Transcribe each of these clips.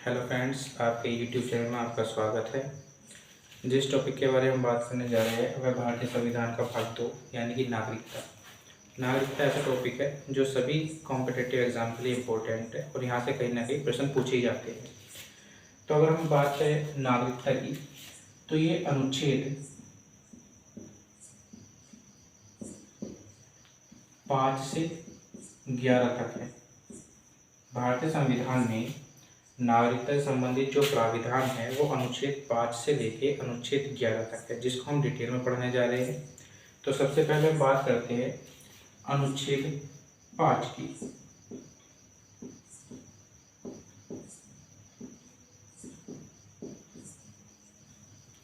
Hello friends, आपके YouTube channel में आपका स्वागत है। जिस टॉपिक के बारे में हम बात करने जा रहे हैं वह भारतीय संविधान का भाग 2 यानी कि नागरिकता। नागरिकता ऐसा टॉपिक है जो सभी कॉम्पिटिटिव एग्जाम के लिए इम्पोर्टेंट है और यहाँ से कहीं ना कहीं प्रश्न पूछे ही जाते हैं। तो अगर हम बात करें नागरिकता की, तो ये अनुच्छेद 5 से 11 तक है। भारतीय संविधान में नागरिकता से संबंधित जो प्राविधान है वो अनुच्छेद 5 से लेके अनुच्छेद 11 तक है, जिसको हम डिटेल में पढ़ने जा रहे हैं। तो सबसे पहले हम बात करते हैं अनुच्छेद 5 की।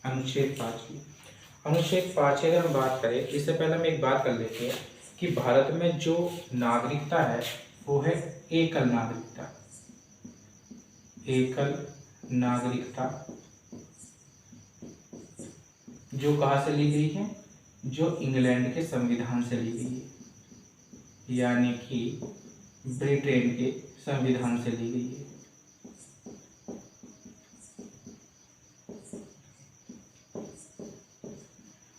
अनुच्छेद 5 की अगर हम बात करें, इससे पहले हम एक बात कर लेते हैं कि भारत में जो नागरिकता है वो है एकल नागरिकता। एकल नागरिकता जो कहाँ से ली गई है? जो इंग्लैंड के संविधान से ली गई है, यानी कि ब्रिटेन के संविधान से ली गई है।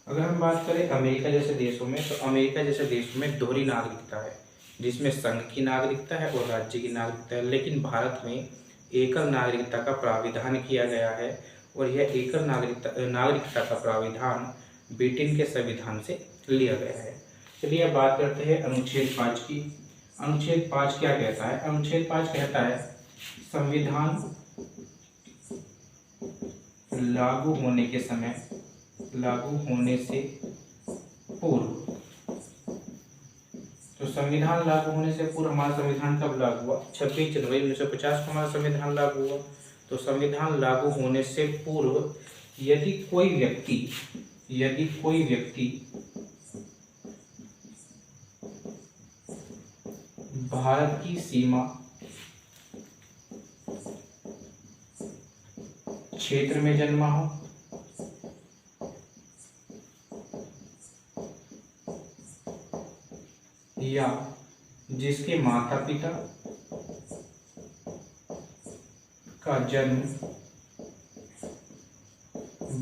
अगर हम बात करें अमेरिका जैसे देशों में, तो अमेरिका जैसे देशों में दोहरी नागरिकता है, जिसमें संघ की नागरिकता है और राज्य की नागरिकता है। लेकिन भारत में एकल नागरिकता का प्राविधान किया गया है और यह एकल नागरिकता का प्राविधान ब्रिटेन के संविधान से लिया गया है। चलिए अब बात करते हैं अनुच्छेद 5 की। अनुच्छेद 5 क्या कहता है? अनुच्छेद 5 कहता है संविधान लागू होने से पूर्व। तो संविधान लागू होने से पूर्व हमारा संविधान कब लागू हुआ? 26 जनवरी 1950 को हमारा संविधान लागू हुआ। तो संविधान लागू होने से पूर्व यदि कोई व्यक्ति भारत की सीमा क्षेत्र में जन्मा हो या जिसके माता पिता का जन्म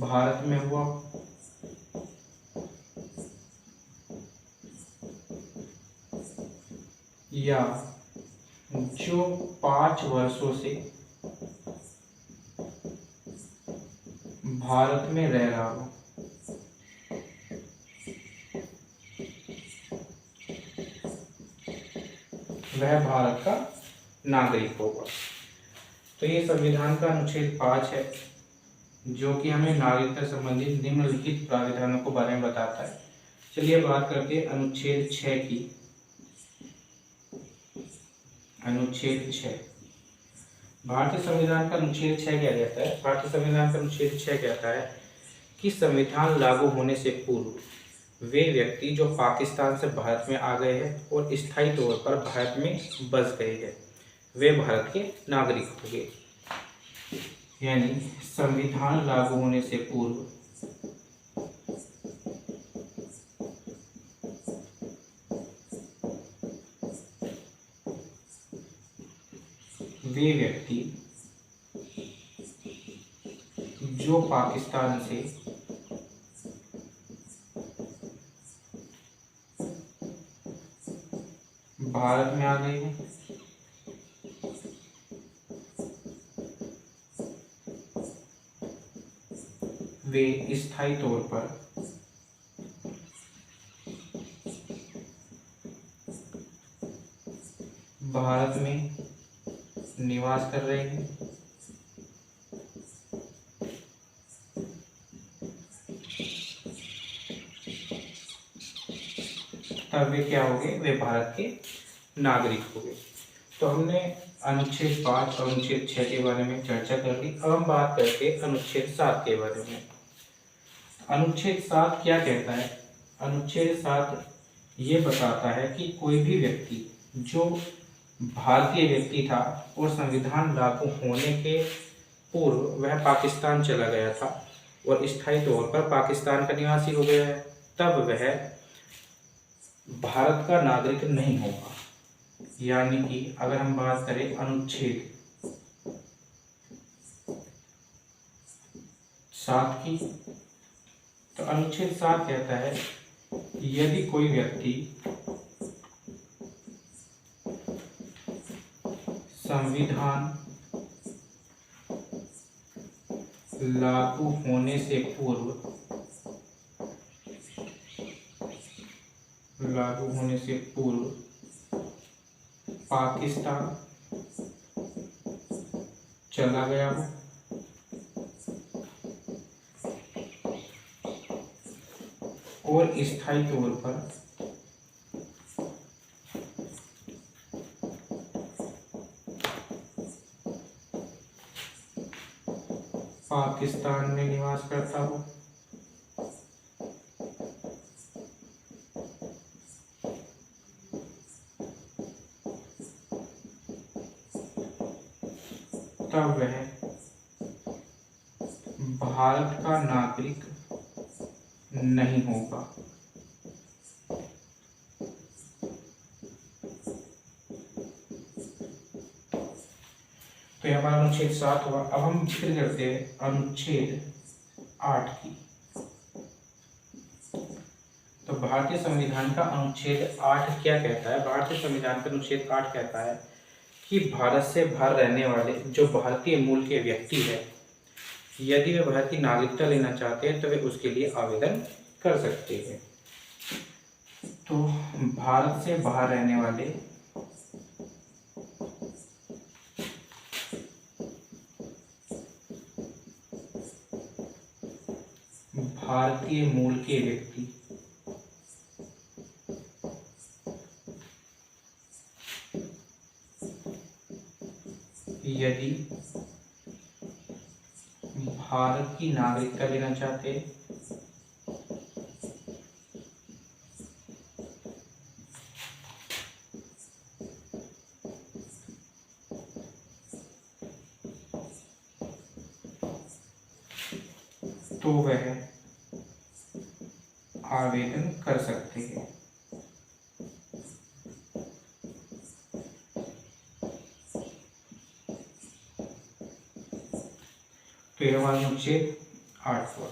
भारत में हुआ या जो 5 वर्षों से भारत में रह रहा हो, वह भारत का नागरिक होगा। तो ये संविधान का अनुच्छेद 5 है, जो कि हमें नागरिकता संबंधित निम्नलिखित प्राविधानों के बारे में बताता है। चलिए बात करते हैं अनुच्छेद 6 की। अनुच्छेद 6 भारतीय संविधान का अनुच्छेद 6 क्या कहता है? भारतीय संविधान का अनुच्छेद 6 कहता है कि संविधान लागू होने से पूर्व वे व्यक्ति जो पाकिस्तान से भारत में आ गए हैं और स्थायी तौर पर भारत में बस गए हैं, वे भारत के नागरिक होंगे। यानी संविधान लागू होने से पूर्व वे व्यक्ति जो पाकिस्तान से भारत में आ गए हैं, वे स्थायी तौर पर भारत में निवास कर रहे हैं। तब वे क्या हो गए? वे भारत के नागरिक हो गए। तो हमने अनुच्छेद 5 और अनुच्छेद 6 के बारे में चर्चा कर ली। अब हम बात करते हैं अनुच्छेद 7 के बारे में। अनुच्छेद 7 क्या कहता है? अनुच्छेद 7 ये बताता है कि कोई भी व्यक्ति जो भारतीय व्यक्ति था और संविधान लागू होने के पूर्व वह पाकिस्तान चला गया था और स्थायी तौर पर पाकिस्तान का निवासी हो गया है, तब वह भारत का नागरिक नहीं होगा। यानी कि अगर हम बात करें अनुच्छेद 7 की। तो अनुच्छेद 7 कहता है यदि कोई व्यक्ति संविधान लागू होने से पूर्व पाकिस्तान चला गया हो और स्थायी तौर पर पाकिस्तान में निवास करता हो, तब वह भारत का नागरिक नहीं होगा। तो यह हमारा अनुच्छेद 7 हुआ। अब हम जिक्र करते हैं अनुच्छेद 8 की। तो भारतीय संविधान का अनुच्छेद 8 क्या कहता है? भारतीय संविधान का अनुच्छेद 8 कहता है कि भारत से बाहर रहने वाले जो भारतीय मूल के व्यक्ति है, यदि वे भारत की नागरिकता लेना चाहते हैं तो वे उसके लिए आवेदन कर सकते हैं। तो भारत से बाहर रहने वाले भारतीय मूल के व्यक्ति यदि भारत की नागरिकता लेना चाहते हैं तो वह आवेदन कर सकते हैं। तो यह हमारा अनुच्छेद 8 हुआ।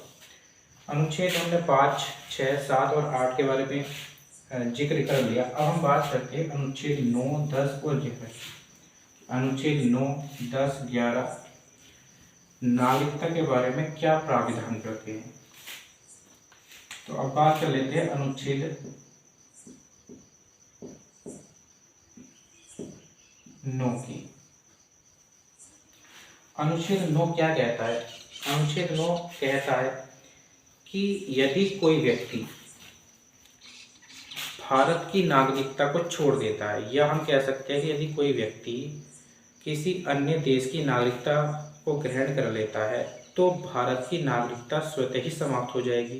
अनुच्छेद हमने 5, 6, 7 और 8 के बारे में जिक्र कर लिया। अब हम बात करते हैं अनुच्छेद 9, 10 और 11। अनुच्छेद 9, 10, 11 नागरिकता के बारे में क्या प्राविधान करते हैं? तो अब बात कर लेते हैं अनुच्छेद 9 की। अनुच्छेद 9 क्या कहता है? अनुच्छेद 9 कहता है कि यदि कोई व्यक्ति भारत की नागरिकता को छोड़ देता है, या हम कह सकते हैं कि यदि कोई व्यक्ति किसी अन्य देश की नागरिकता को ग्रहण कर लेता है तो भारत की नागरिकता स्वतः ही समाप्त हो जाएगी,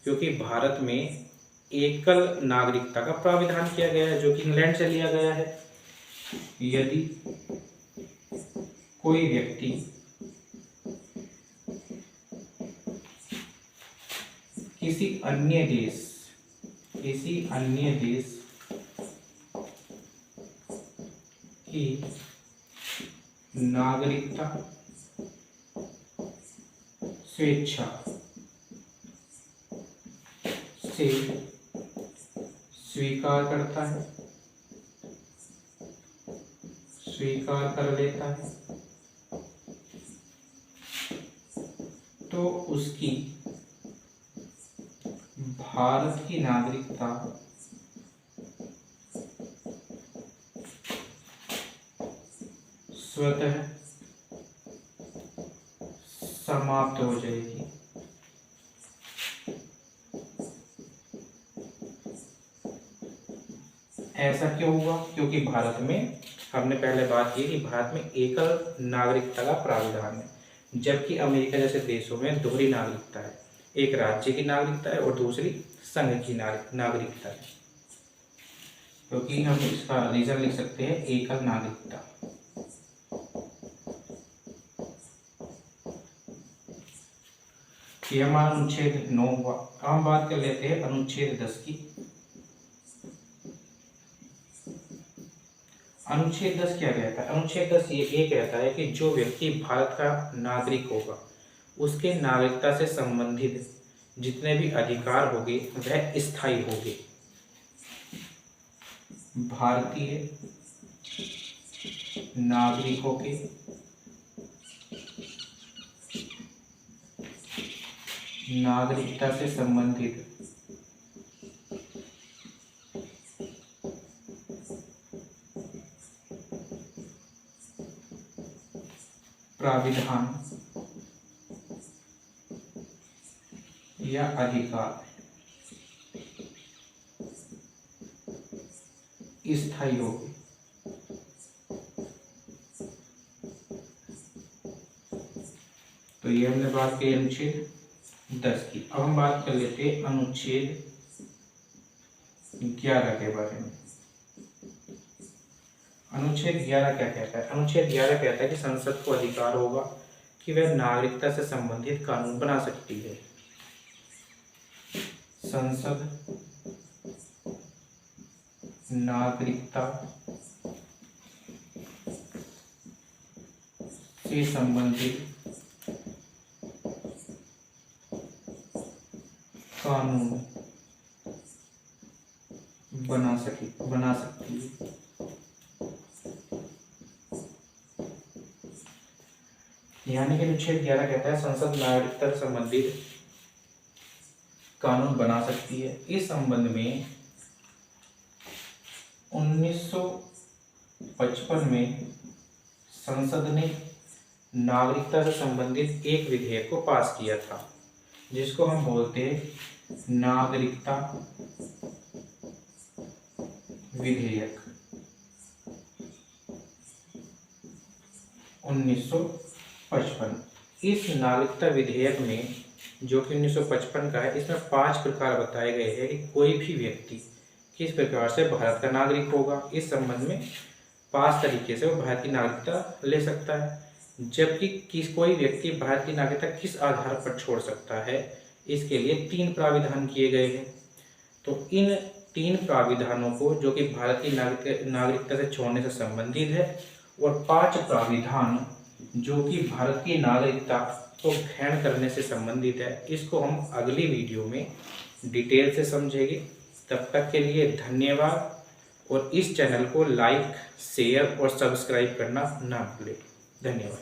क्योंकि भारत में एकल नागरिकता का प्राविधान किया गया है जो कि इंग्लैंड से लिया गया है। यदि कोई व्यक्ति किसी अन्य देश की नागरिकता स्वेच्छा से स्वीकार कर लेता है तो उसकी भारत की नागरिकता स्वतः समाप्त हो जाएगी। ऐसा क्यों हुआ? क्योंकि भारत में हमने पहले बात की कि भारत में एकल नागरिकता का प्राविधान है, जबकि अमेरिका जैसे देशों में दोहरी नागरिकता है। एक राज्य की नागरिकता है और दूसरी संघ की नागरिकता है। क्योंकि हम इसका रीजन लिख सकते हैं एकल नागरिकता। ये हमारा अनुच्छेद 9 हुआ। अब हम बात कर लेते हैं अनुच्छेद 10 की। अनुच्छेद 10 क्या कहता है? अनुच्छेद 10 ये कहता है कि जो व्यक्ति भारत का नागरिक होगा उसके नागरिकता से संबंधित जितने भी अधिकार होंगे वह स्थायी होंगे। भारतीय नागरिकों के नागरिकता से संबंधित प्राविधान या अधिकार स्थायी होगी। तो ये हमने बात की अनुच्छेद 10 की। अब हम बात कर लेते हैं अनुच्छेद 11 के बारे में। अनुच्छेद 11 क्या कहता है? अनुच्छेद 11 कहता है कि संसद को अधिकार होगा कि वह नागरिकता से संबंधित कानून बना सकती है। संसद नागरिकता से संबंधित कानून बना सकती है। यानी कि अनुच्छेद 11 कहता है संसद नागरिकता से संबंधित कानून बना सकती है। इस संबंध में 1955 में संसद ने नागरिकता से संबंधित एक विधेयक को पास किया था, जिसको हम बोलते हैं नागरिकता विधेयक 1955। इस नागरिकता विधेयक में, जो कि 1955 का है, इसमें 5 प्रकार बताए गए हैं कि कोई भी व्यक्ति किस प्रकार से भारत का नागरिक होगा। इस संबंध में 5 तरीके से वो भारत की नागरिकता ले सकता है, जबकि कोई व्यक्ति भारत की नागरिकता किस आधार पर छोड़ सकता है, इसके लिए 3 प्राविधान किए गए हैं। तो इन 3 प्राविधानों को, जो कि भारत की नागरिकता से छोड़ने से संबंधित है, और 5 प्राविधान जो कि भारत की नागरिकता को ग्रहण करने से संबंधित है, इसको हम अगली वीडियो में डिटेल से समझेंगे। तब तक के लिए धन्यवाद, और इस चैनल को लाइक, शेयर और सब्सक्राइब करना ना भूलें। धन्यवाद।